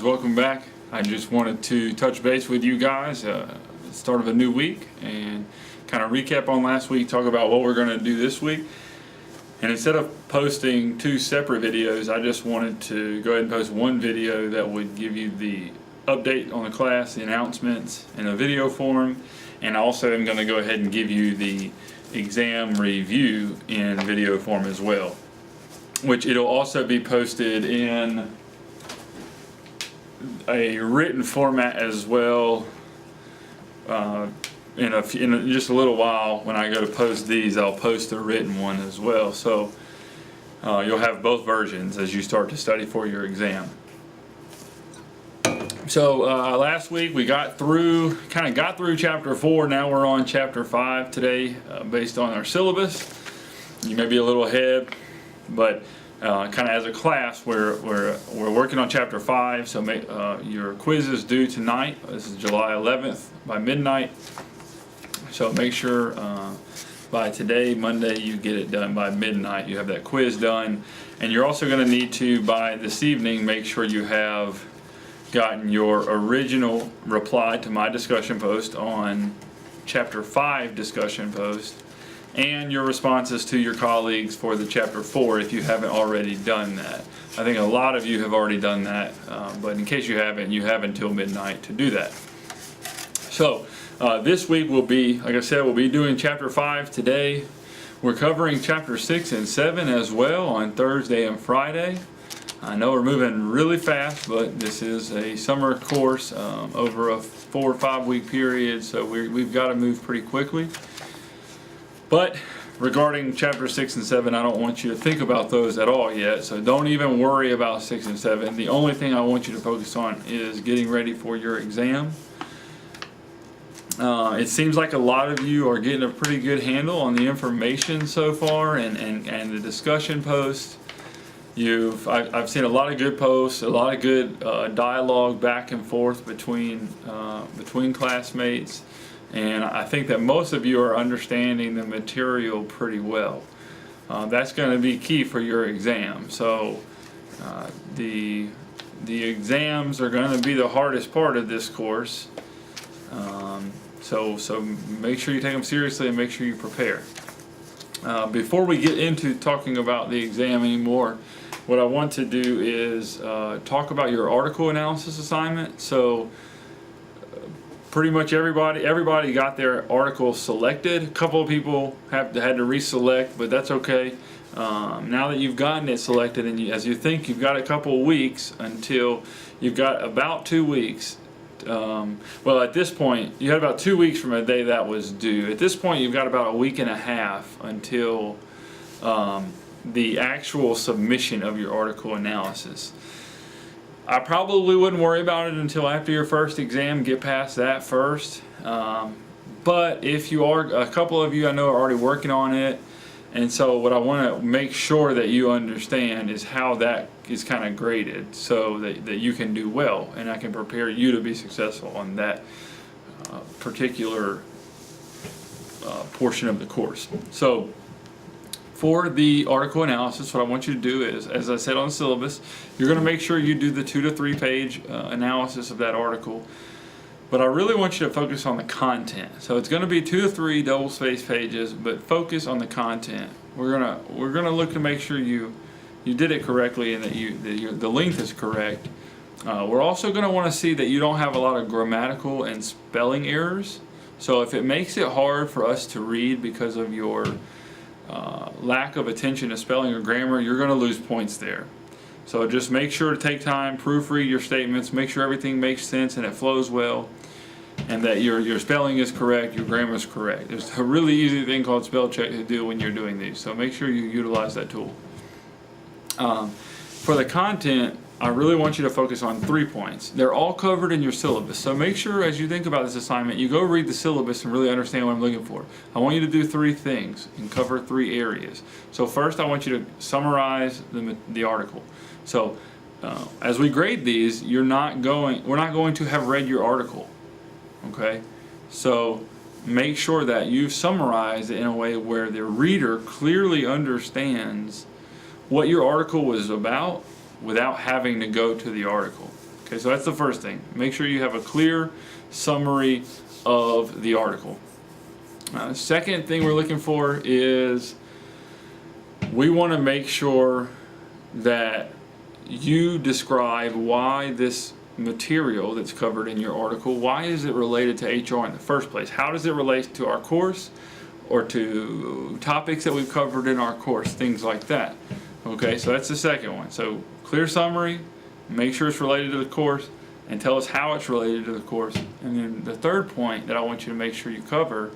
guys, welcome back. I just wanted to touch base with you guys start of a new week and kind of recap on last week, talk about what we're going to do this week. And instead of posting two separate videos, I just wanted to go ahead and post one video that would give you the update on the class, the announcements in a video form, and also I'm going to go ahead and give you the exam review in video form as well, which it'll also be posted in a written format as well. In just a little while, when I go to post these, I'll post a written one as well. So you'll have both versions as you start to study for your exam. So last week we got through chapter 4. Now we're on chapter 5 today, based on our syllabus. You may be a little ahead, but kind of as a class, we're working on chapter 5. So your quiz is due tonight. This is July 11th by midnight. So make sure by today, Monday, you get it done by midnight. You have that quiz done, and you're also going to need to, by this evening, make sure you have gotten your original reply to my discussion post on chapter 5 discussion post, and your responses to your colleagues for the chapter 4 if you haven't already done that. I think a lot of you have already done that, but in case you haven't, you have until midnight to do that. So this week will be, like I said, we'll be doing chapter 5 today. We're covering chapter 6 and 7 as well on Thursday and Friday. I know we're moving really fast, but this is a summer course over a 4 or 5 week period, so we've got to move pretty quickly. But regarding chapter 6 and 7, I don't want you to think about those at all yet, so don't even worry about 6 and 7. The only thing I want you to focus on is getting ready for your exam. It seems like a lot of you are getting a pretty good handle on the information so far and the discussion posts. I've seen a lot of good posts, a lot of good dialogue back and forth between classmates, and I think that most of you are understanding the material pretty well. That's going to be key for your exam. So the exams are going to be the hardest part of this course. So make sure you take them seriously and make sure you prepare. Before we get into talking about the exam anymore, what I want to do is talk about your article analysis assignment. So pretty much everybody got their article selected. A couple of people had to reselect, but that's okay. Now that you've gotten it selected, and as you think you've got a couple of weeks until you've got about 2 weeks. Well, at this point, you had about 2 weeks from the day that was due. At this point, you've got about a week and a half until the actual submission of your article analysis. I probably wouldn't worry about it until after your first exam. Get past that first. But if you are, a couple of you I know are already working on it, and so what I want to make sure that you understand is how that is kind of graded so that you can do well, and I can prepare you to be successful on that particular portion of the course. So for the article analysis, what I want you to do is, as I said on the syllabus, you're going to make sure you do the 2 to 3 page analysis of that article. But I really want you to focus on the content. So it's going to be 2 to 3 double-spaced pages, but focus on the content. We're gonna look to make sure you did it correctly and that the length is correct. We're also going to want to see that you don't have a lot of grammatical and spelling errors. So if it makes it hard for us to read because of your lack of attention to spelling or grammar, you're going to lose points there. So just make sure to take time, proofread your statements, make sure everything makes sense and it flows well, and that your spelling is correct, your grammar is correct. There's a really easy thing called spell check to do when you're doing these, so make sure you utilize that tool. For the content, I really want you to focus on 3 points. They're all covered in your syllabus, so make sure as you think about this assignment, you go read the syllabus and really understand what I'm looking for. I want you to do 3 things and cover 3 areas. So first, I want you to summarize the article. So as we grade these, we're not going to have read your article. Okay? So make sure that you summarize it in a way where the reader clearly understands what your article was about without having to go to the article. Okay, so that's the first thing. Make sure you have a clear summary of the article. Second thing we're looking for is we want to make sure that you describe why this material that's covered in your article, why is it related to HR in the first place? How does it relate to our course or to topics that we've covered in our course, things like that. Okay, so that's the second one. So clear summary, make sure it's related to the course, and tell us how it's related to the course. And then the third point that I want you to make sure you cover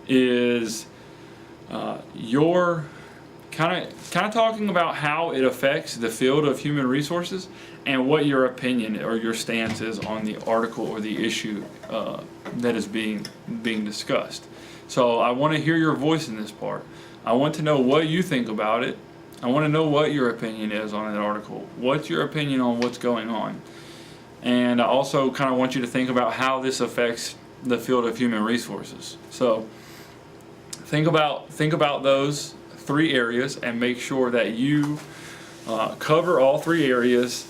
is your kind of talking about how it affects the field of human resources and what your opinion or your stance is on the article or the issue that is being discussed. So I want to hear your voice in this part. I want to know what you think about it. I want to know what your opinion is on an article. What's your opinion on what's going on? And I also kind of want you to think about how this affects the field of human resources. So think about those three areas and make sure that you cover all three areas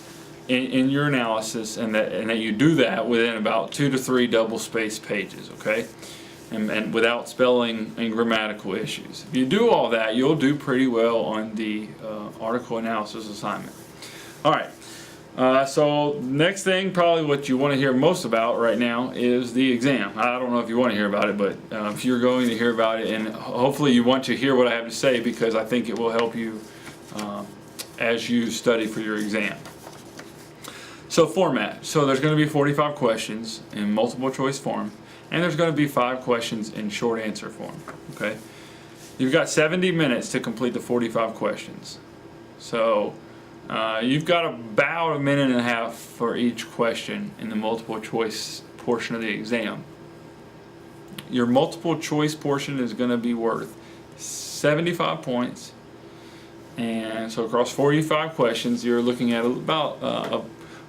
in your analysis, and that you do that within about 2 to 3 double-spaced pages, okay? And without spelling and grammatical issues. If you do all that, you'll do pretty well on the article analysis assignment. All right. So next thing, probably what you want to hear most about right now is the exam. I don't know if you want to hear about it, but if you're going to hear about it, and hopefully you want to hear what I have to say, because I think it will help you as you study for your exam. So format. So there's going to be 45 questions in multiple choice form, and there's going to be 5 questions in short answer form. Okay, you've got 70 minutes to complete the 45 questions. So you've got about 1.5 minutes for each question in the multiple choice portion of the exam. Your multiple choice portion is going to be worth 75 points, and so across 45 questions you're looking at about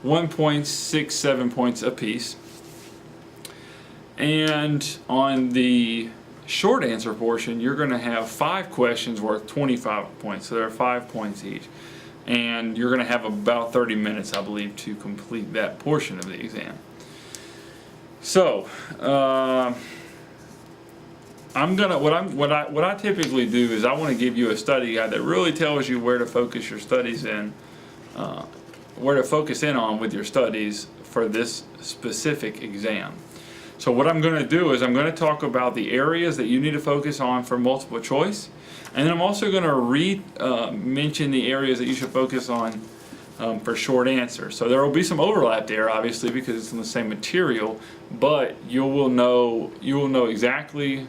1.67 points apiece. And on the short answer portion, you're going to have 5 questions worth 25 points. So there are 5 points each. And you're going to have about 30 minutes, I believe, to complete that portion of the exam. So, what I typically do is I want to give you a study guide that really tells you where to focus your studies in, where to focus in on with your studies for this specific exam. So what I'm going to do is I'm going to talk about the areas that you need to focus on for multiple choice, and then I'm also going to mention the areas that you should focus on for short answer. So there will be some overlap there, obviously, because it's in the same material, but you will know exactly,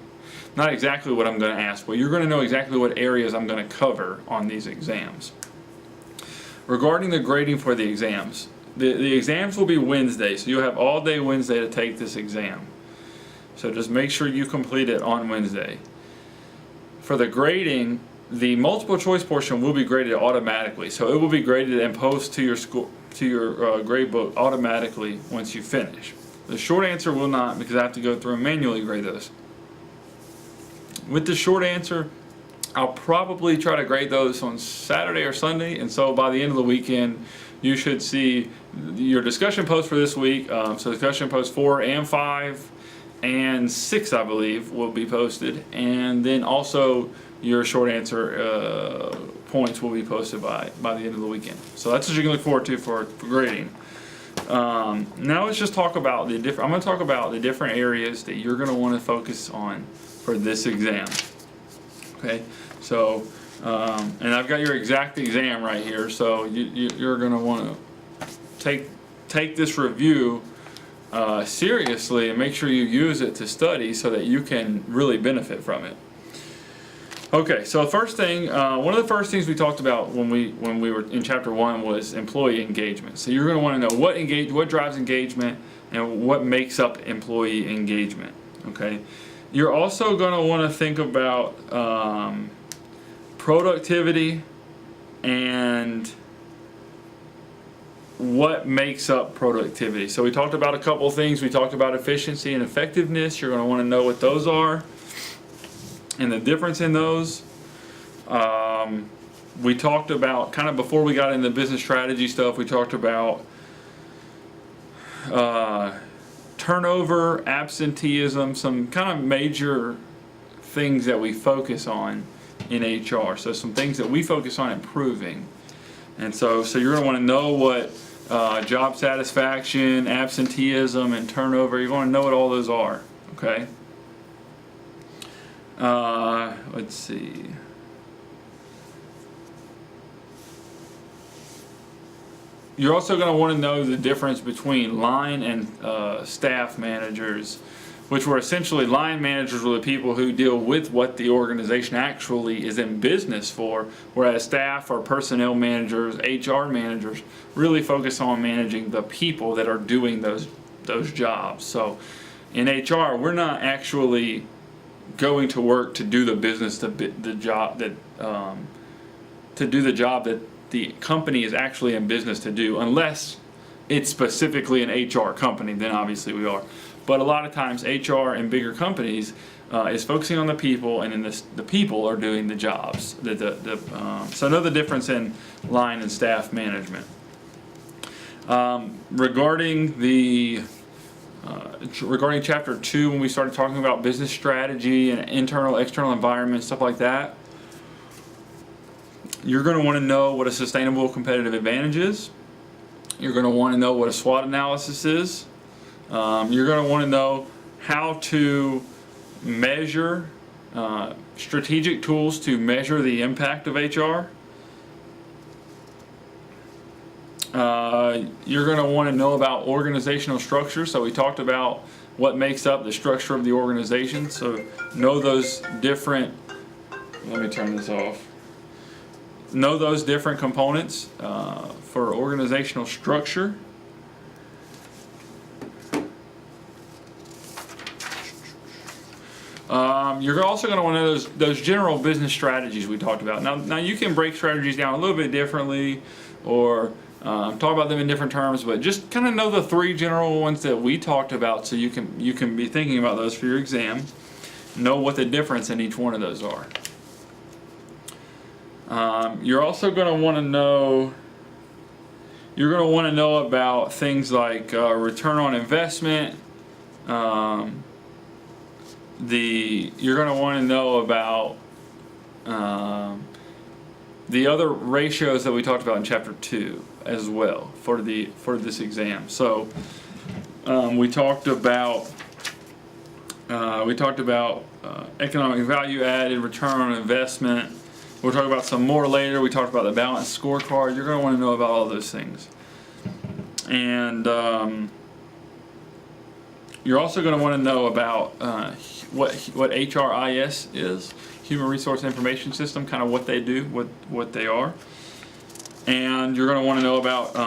not exactly what I'm going to ask, but you're going to know exactly what areas I'm going to cover on these exams. Regarding the grading for the exams, the exams will be Wednesday, so you'll have all day Wednesday to take this exam. So just make sure you complete it on Wednesday. For the grading, the multiple choice portion will be graded automatically. So it will be graded and posted to your grade book automatically once you finish. The short answer will not, because I have to go through and manually grade those. With the short answer, I'll probably try to grade those on Saturday or Sunday, and so by the end of the weekend you should see your discussion post for this week. So discussion post 4 and 5 and 6, I believe, will be posted, and then also your short answer points will be posted by the end of the weekend. So that's what you can look forward to for grading. Now let's just talk about I'm going to talk about the different areas that you're going to want to focus on for this exam. Okay, so and I've got your exact exam right here, so you're going to want to take this review seriously and make sure you use it to study so that you can really benefit from it. Okay, so first thing, one of the first things we talked about when we were in chapter 1 was employee engagement. So you're going to want to know what drives engagement and what makes up employee engagement. Okay, you're also going to want to think about productivity and what makes up productivity. So we talked about a couple of things. We talked about efficiency and effectiveness. You're going to want to know what those are and the difference in those. We talked about, kind of before we got into business strategy stuff, we talked about turnover, absenteeism, some kind of major things that we focus on in HR. So some things that we focus on improving. And so you're going to want to know what job satisfaction, absenteeism, and turnover, you're going to know what all those are, okay? Let's see. You're also going to want to know the difference between line and staff managers, which were essentially line managers were the people who deal with what the organization actually is in business for, whereas staff or personnel managers, HR managers, really focus on managing the people that are doing those jobs. So in HR, we're not actually going to work to do the business, the job that to do the job that the company is actually in business to do, unless it's specifically an HR company, then obviously we are. But a lot of times HR in bigger companies is focusing on the people, and then the people are doing the jobs. So know the difference in line and staff management. Regarding chapter 2, when we started talking about business strategy and internal, external environment, stuff like that, you're going to want to know what a sustainable competitive advantage is. You're going to want to know what a SWOT analysis is. You're going to want to know how to measure strategic tools to measure the impact of HR. You're going to want to know about organizational structure. So we talked about what makes up the structure of the organization. So know those different, let me turn this off. Know those different components for organizational structure. You're also going to want to know those general business strategies we talked about. Now you can break strategies down a little bit differently, or talk about them in different terms, but just kind of know the 3 general ones that we talked about, so you can be thinking about those for your exam. Know what the difference in each one of those are. You're also going to want to know. You're going to want to know about things like return on investment. You're going to want to know about the other ratios that we talked about in chapter 2 as well for this exam. So we talked about economic value added, return on investment. We'll talk about some more later. We talked about the balanced scorecard. You're going to want to know about all those things. And you're also going to want to know about what HRIS is, Human Resource Information System, kind of what they do, what they are. And you're going to want to know about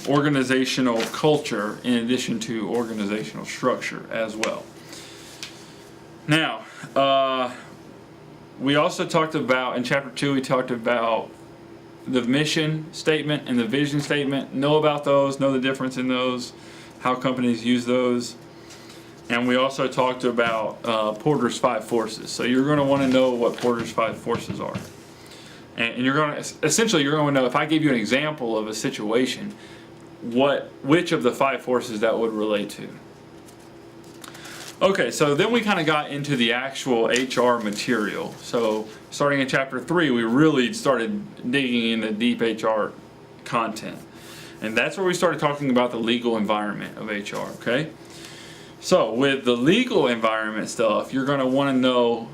organizational culture in addition to organizational structure as well. Now, we also talked about, in chapter 2, we talked about the mission statement and the vision statement. Know about those, know the difference in those, how companies use those. And we also talked about Porter's 5 forces. So you're going to want to know what Porter's 5 forces are. And you're going to, essentially, you're going to know, if I give you an example of a situation, which of the 5 forces that would relate to. Okay, so then we kind of got into the actual HR material. So starting in chapter 3, we really started digging into deep HR content. And that's where we started talking about the legal environment of HR, okay? So with the legal environment stuff, you're going to want to know,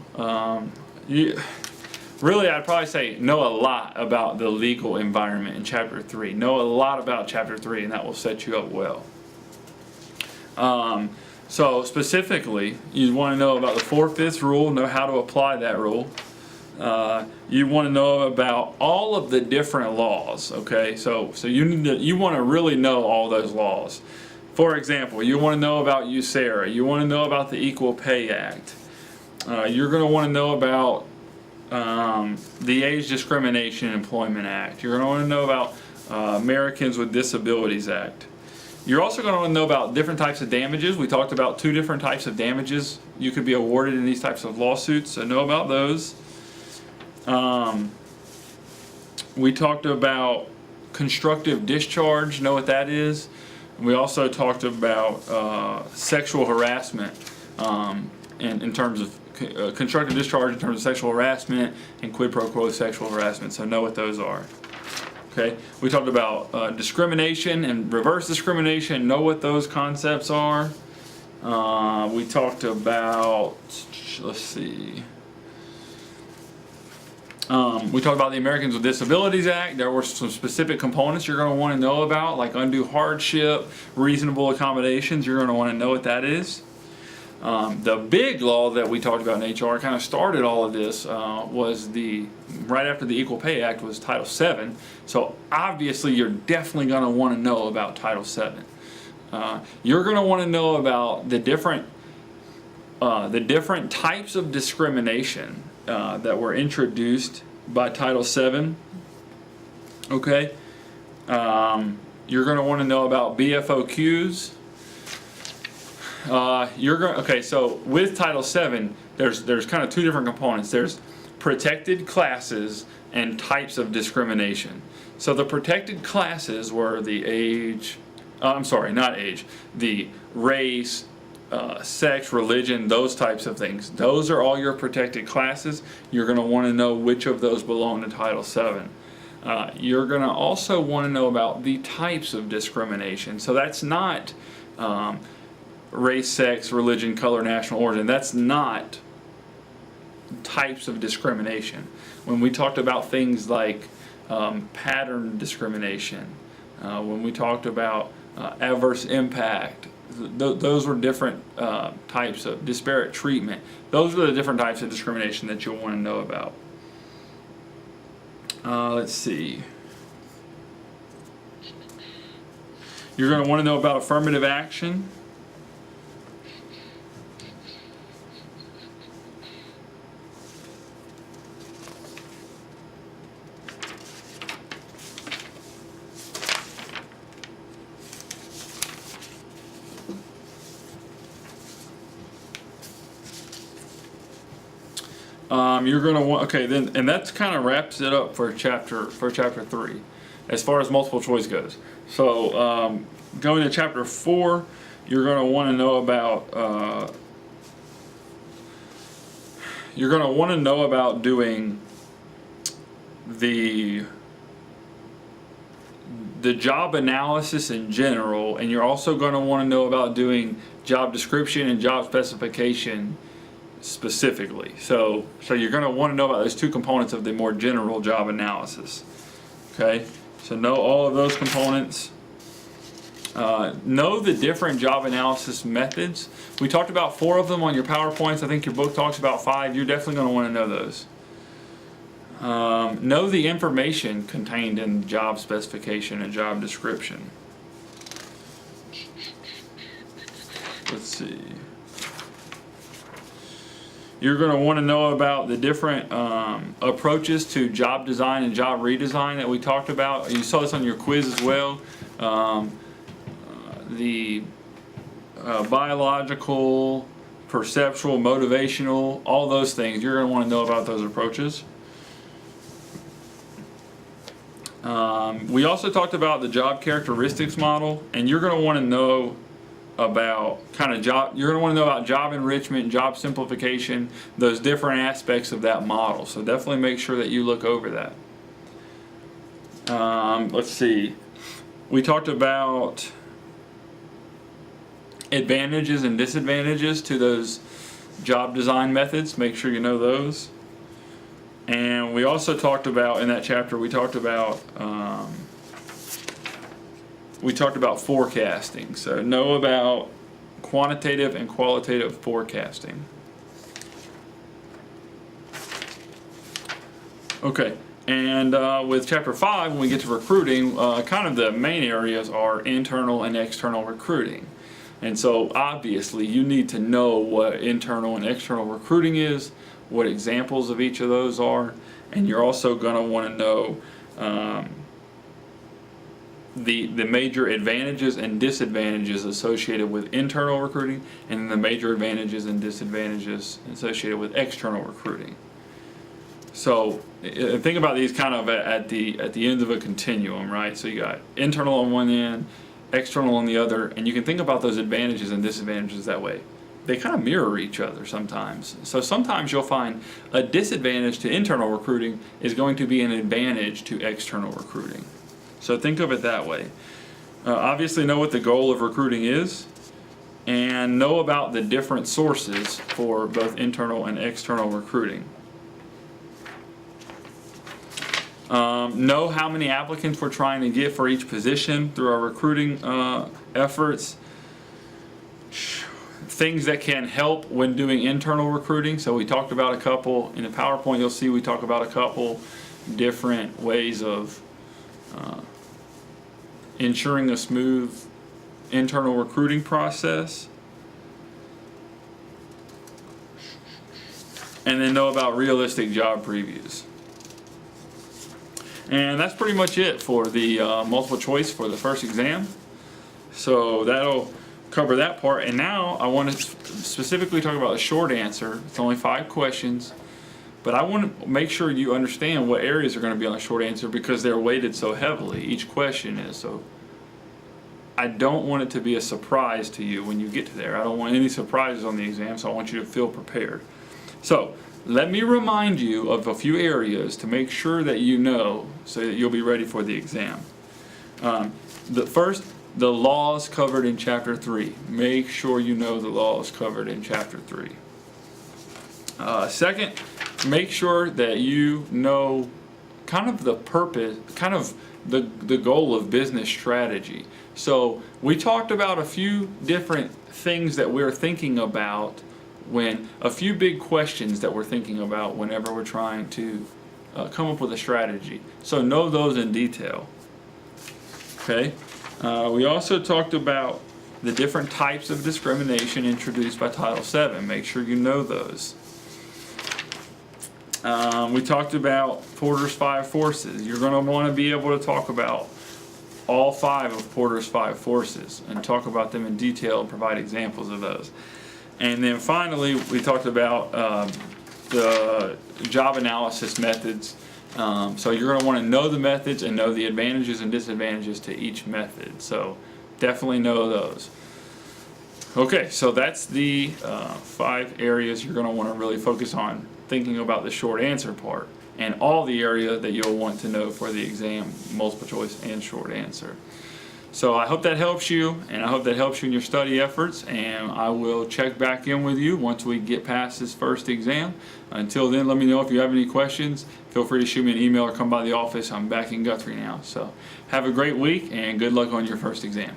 really I'd probably say know a lot about the legal environment in chapter 3. Know a lot about chapter 3, and that will set you up well. So specifically, you want to know about the 4/5 rule, know how to apply that rule. You want to know about all of the different laws, okay? So you want to really know all those laws. For example, you want to know about USERRA. You want to know about the Equal Pay Act. You're going to want to know about the Age Discrimination Employment Act. You're going to want to know about Americans with Disabilities Act. You're also going to want to know about different types of damages. We talked about 2 different types of damages you could be awarded in these types of lawsuits, so know about those. We talked about constructive discharge, know what that is. We also talked about sexual harassment in terms of constructive discharge in terms of sexual harassment and quid pro quo sexual harassment. So know what those are. Okay. We talked about discrimination and reverse discrimination. Know what those concepts are. We talked about, let's see. We talked about the Americans with Disabilities Act. There were some specific components you're going to want to know about, like undue hardship, reasonable accommodations. You're going to want to know what that is. The big law that we talked about in HR, kind of started all of this, was right after the Equal Pay Act, was Title VII. So obviously you're definitely going to want to know about Title VII. You're going to want to know about the different types of discrimination that were introduced by Title VII. Okay. You're going to want to know about BFOQs. So with Title VII, there's kind of two different components. There's protected classes and types of discrimination. So the protected classes were the the race, sex, religion, those types of things. Those are all your protected classes. You're going to want to know which of those belong to Title VII. You're going to also want to know about the types of discrimination. So that's not race, sex, religion, color, national origin. That's not types of discrimination. When we talked about things like pattern discrimination, when we talked about adverse impact, those were different types of disparate treatment. Those are the different types of discrimination that you'll want to know about. Let's see. You're going to want to know about affirmative action. You're going to want, and that's kind of wraps it up for chapter 3 as far as multiple choice goes. So going to chapter 4, you're going to want to know about doing the job analysis in general, and you're also going to want to know about doing job description and job specification specifically. So you're going to want to know about those two components of the more general job analysis. Okay, so know all of those components. Know the different job analysis methods. We talked about 4 of them on your PowerPoints. I think your book talks about 5. You're definitely going to want to know those. Know the information contained in job specification and job description. Let's see. You're going to want to know about the different approaches to job design and job redesign that we talked about. You saw this on your quiz as well. The biological, perceptual, motivational, all those things. You're going to want to know about those approaches. We also talked about the job characteristics model, and you're going to want to know about you're going to want to know about job enrichment, job simplification, those different aspects of that model. So definitely make sure that you look over that. Let's see. We talked about advantages and disadvantages to those job design methods. Make sure you know those. And we also talked about, in that chapter, we talked about forecasting. So know about quantitative and qualitative forecasting. Okay, and with chapter 5, when we get to recruiting, kind of the main areas are internal and external recruiting. And so obviously you need to know what internal and external recruiting is, what examples of each of those are, and you're also going to want to know the major advantages and disadvantages associated with internal recruiting, and the major advantages and disadvantages associated with external recruiting. So think about these kind of at the end of a continuum, right? So you got internal on one end, external on the other, and you can think about those advantages and disadvantages that way. They kind of mirror each other sometimes. So sometimes you'll find a disadvantage to internal recruiting is going to be an advantage to external recruiting. So think of it that way. Obviously know what the goal of recruiting is, and know about the different sources for both internal and external recruiting. Know how many applicants we're trying to get for each position through our recruiting efforts. Things that can help when doing internal recruiting. So we talked about a couple in the PowerPoint. You'll see we talk about a couple different ways of ensuring a smooth internal recruiting process. And then know about realistic job previews. And that's pretty much it for the multiple choice for the first exam. So that'll cover that part. And now I want to specifically talk about the short answer. It's only 5 questions, but I want to make sure you understand what areas are going to be on the short answer because they're weighted so heavily. Each question is. So I don't want it to be a surprise to you when you get to there. I don't want any surprises on the exam, so I want you to feel prepared. So let me remind you of a few areas to make sure that you know so that you'll be ready for the exam. The laws covered in Chapter 3. Make sure you know the laws covered in Chapter 3. Second, make sure that you know kind of the purpose, kind of the goal of business strategy. So we talked about a few different things that we're thinking about a few big questions that we're thinking about whenever we're trying to come up with a strategy. So know those in detail. Okay. We also talked about the different types of discrimination introduced by Title VII. Make sure you know those. We talked about Porter's 5 forces. You're going to want to be able to talk about all 5 of Porter's 5 forces and talk about them in detail and provide examples of those. And then finally, we talked about the job analysis methods. So you're going to want to know the methods and know the advantages and disadvantages to each method. So definitely know those. Okay, so that's the 5 areas you're going to want to really focus on thinking about the short answer part and all the area that you'll want to know for the exam, multiple choice and short answer. So I hope that helps you, and I hope that helps you in your study efforts, and I will check back in with you once we get past this first exam. Until then, let me know if you have any questions. Feel free to shoot me an email or come by the office. I'm back in Guthrie now. So have a great week and good luck on your first exam.